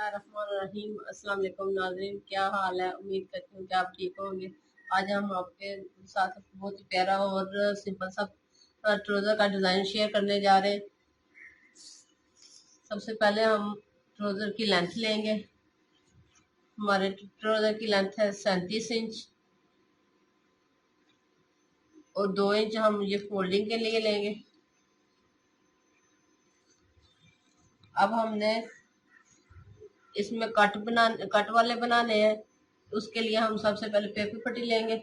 बिस्मिल्लाहिर्रहमानिर्रहीम। अस्सलाम वालेकुम नाज़रीन, क्या हाल है? उम्मीद करती हूँ कि आप ठीक होंगे। आज हम आपके साथ बहुत ही प्यारा और सिंपल सा ट्राउज़र का डिज़ाइन शेयर करने जा रहे हैं। सबसे पहले हम ट्राउज़र की लेंथ लेंगे। हमारे ट्राउज़र की लेंथ है 37 इंच और 2 इंच हम ये फोल्डिंग के लिए लेंगे। अब हमने इसमें कट वाले बनाने हैं। उसके लिए हम सबसे पहले पेपर पट्टी लेंगे।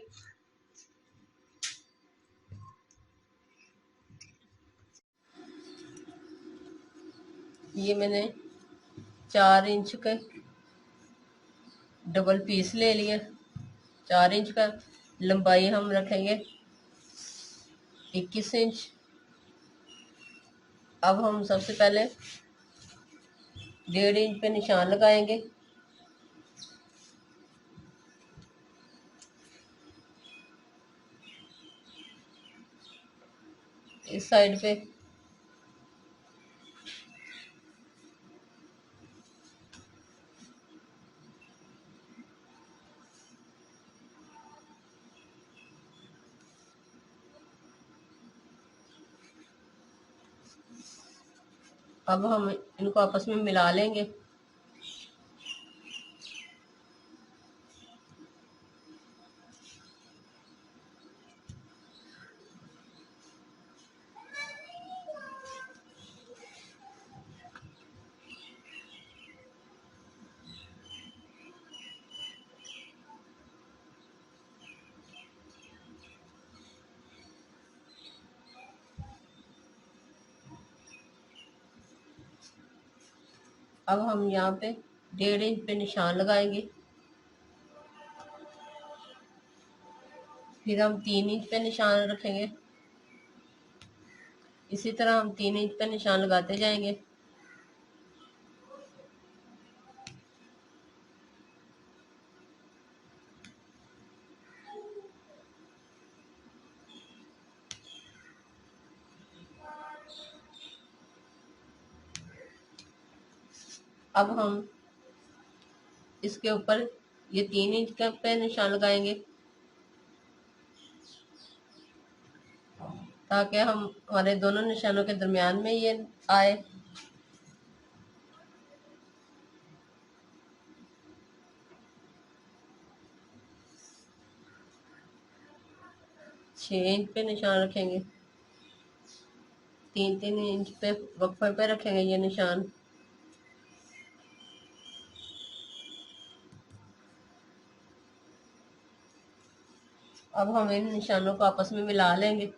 ये मैंने 4 इंच के डबल पीस ले लिया। 4 इंच का लंबाई हम रखेंगे 21 इंच। अब हम सबसे पहले 1.5 इंच पे निशान लगाएंगे। इस साइड पे अब हम इनको आपस में मिला लेंगे। अब हम यहाँ पे 1.5 इंच पे निशान लगाएंगे। फिर हम 3 इंच पे निशान रखेंगे। इसी तरह हम 3 इंच पे निशान लगाते जाएंगे। अब हम इसके ऊपर ये 3 इंच का पे निशान लगाएंगे ताकि हम हमारे दोनों निशानों के दरमियान में ये आए। 6 इंच पे निशान रखेंगे। 3-3 इंच पे वक्फे पे रखेंगे ये निशान। अब हम इन निशानों को आपस में मिला लेंगे।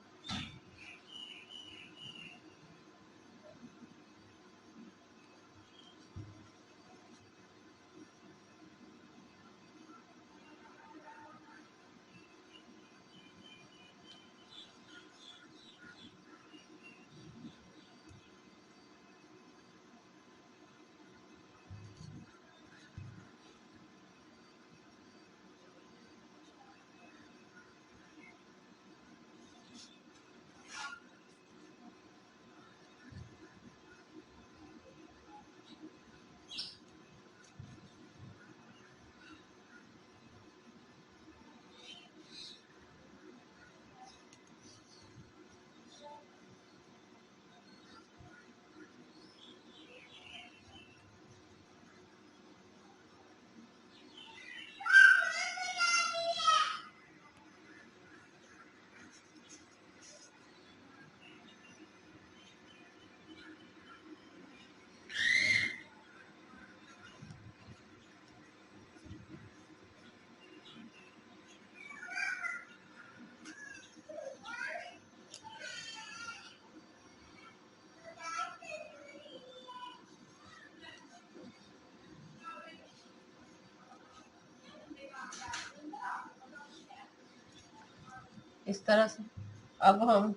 इस तरह से अब हम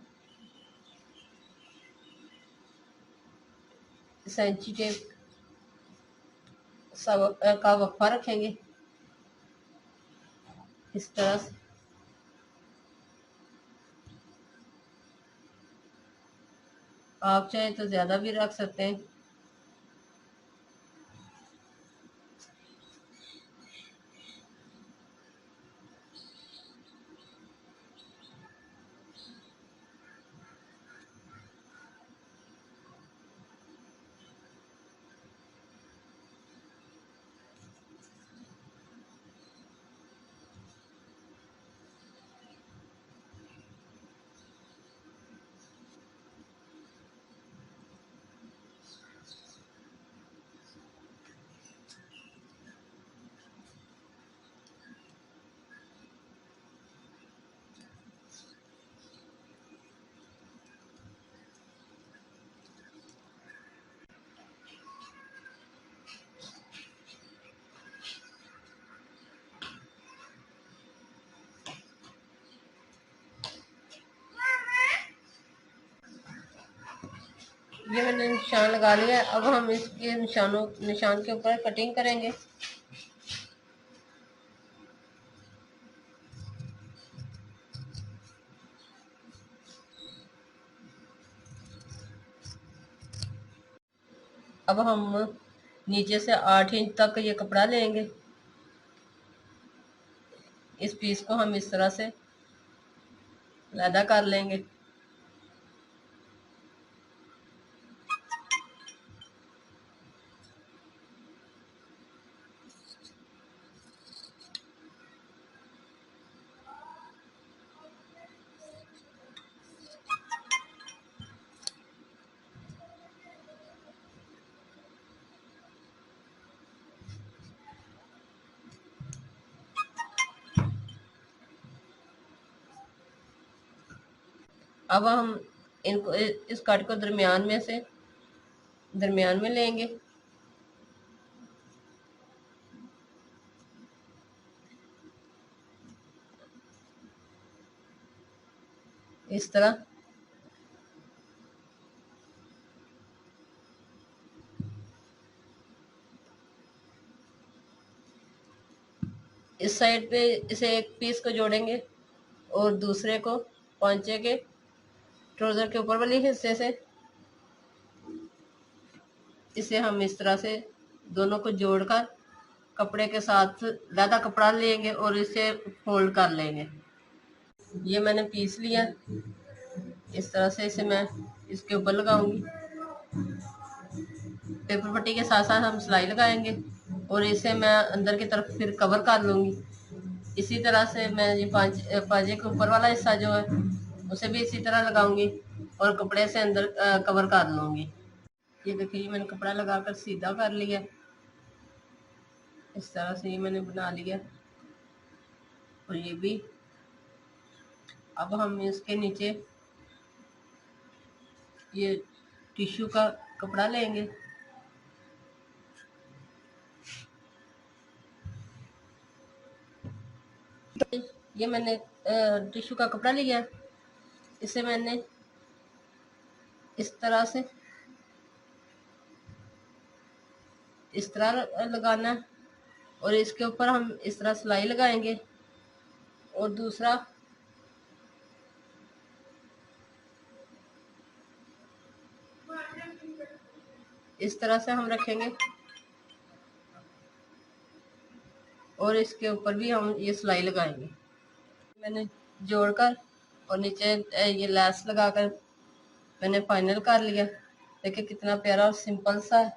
सेंची टेप सब का वक्फा रखेंगे इस तरह से। आप चाहे तो ज्यादा भी रख सकते हैं। ये मैंने निशान लगा लिया है। अब हम इसके निशान के ऊपर कटिंग करेंगे। अब हम नीचे से 8 इंच तक ये कपड़ा लेंगे। इस पीस को हम इस तरह से अलहदा कर लेंगे। अब हम इनको इस कट को दरमियान में लेंगे। इस तरह इस साइड पे इसे एक पीस को जोड़ेंगे और दूसरे को पॉंचे के ट्राउजर के ऊपर वाले हिस्से से इसे हम इस तरह से दोनों को जोड़कर कपड़े के साथ ज़्यादा कपड़ा लेंगे और इसे फोल्ड कर लेंगे। ये मैंने पीस लिया। इस तरह से इसे मैं इसके ऊपर लगाऊंगी। पेपर पट्टी के साथ साथ हम सिलाई लगाएंगे और इसे मैं अंदर की तरफ फिर कवर कर लूंगी। इसी तरह से मैं ये पाजे के ऊपर वाला हिस्सा जो है उसे भी इसी तरह लगाऊंगी और कपड़े से अंदर कवर कर लूंगी। ये देखिए मैंने कपड़ा लगाकर सीधा कर लिया। इस तरह से ये मैंने बना लिया और ये भी। अब हम इसके नीचे ये टिश्यू का कपड़ा लेंगे। ये मैंने टिश्यू का कपड़ा लिया। इसे मैंने इस तरह से लगाना है और इसके ऊपर हम इस तरह सिलाई लगाएंगे और दूसरा इस तरह से हम रखेंगे और इसके ऊपर भी हम ये सिलाई लगाएंगे। मैंने जोड़कर और नीचे ये लैस लगाकर मैंने फाइनल कर लिया। देखिए कितना प्यारा और सिंपल सा है।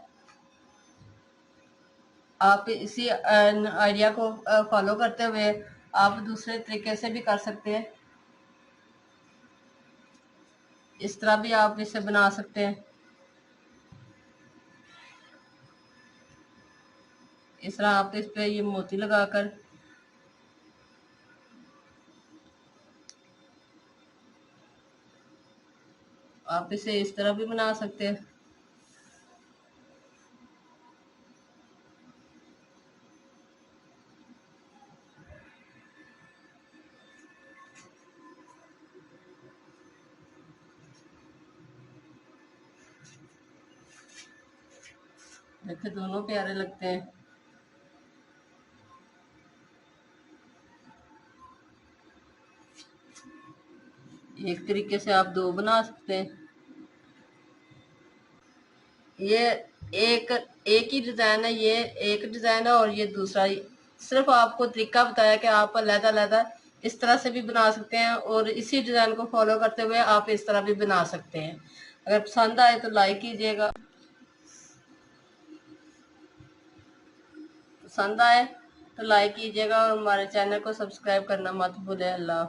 आप इसी आइडिया को फॉलो करते हुए आप दूसरे तरीके से भी कर सकते हैं। इस तरह भी आप इसे बना सकते हैं। इस तरह आप इस पे ये मोती लगाकर आप इसे इस तरह भी बना सकते हैं। देखिए दोनों प्यारे लगते हैं। एक तरीके से आप दो बना सकते हैं। ये एक एक ही डिजाइन है। ये एक डिजाइन है और ये दूसरा। सिर्फ आपको तरीका बताया कि आप अलग-अलग इस तरह से भी बना सकते हैं और इसी डिजाइन को फॉलो करते हुए आप इस तरह भी बना सकते हैं। अगर पसंद आए तो लाइक कीजिएगा। पसंद आए तो लाइक कीजिएगा और हमारे चैनल को सब्सक्राइब करना मत भूलें। अल्लाह।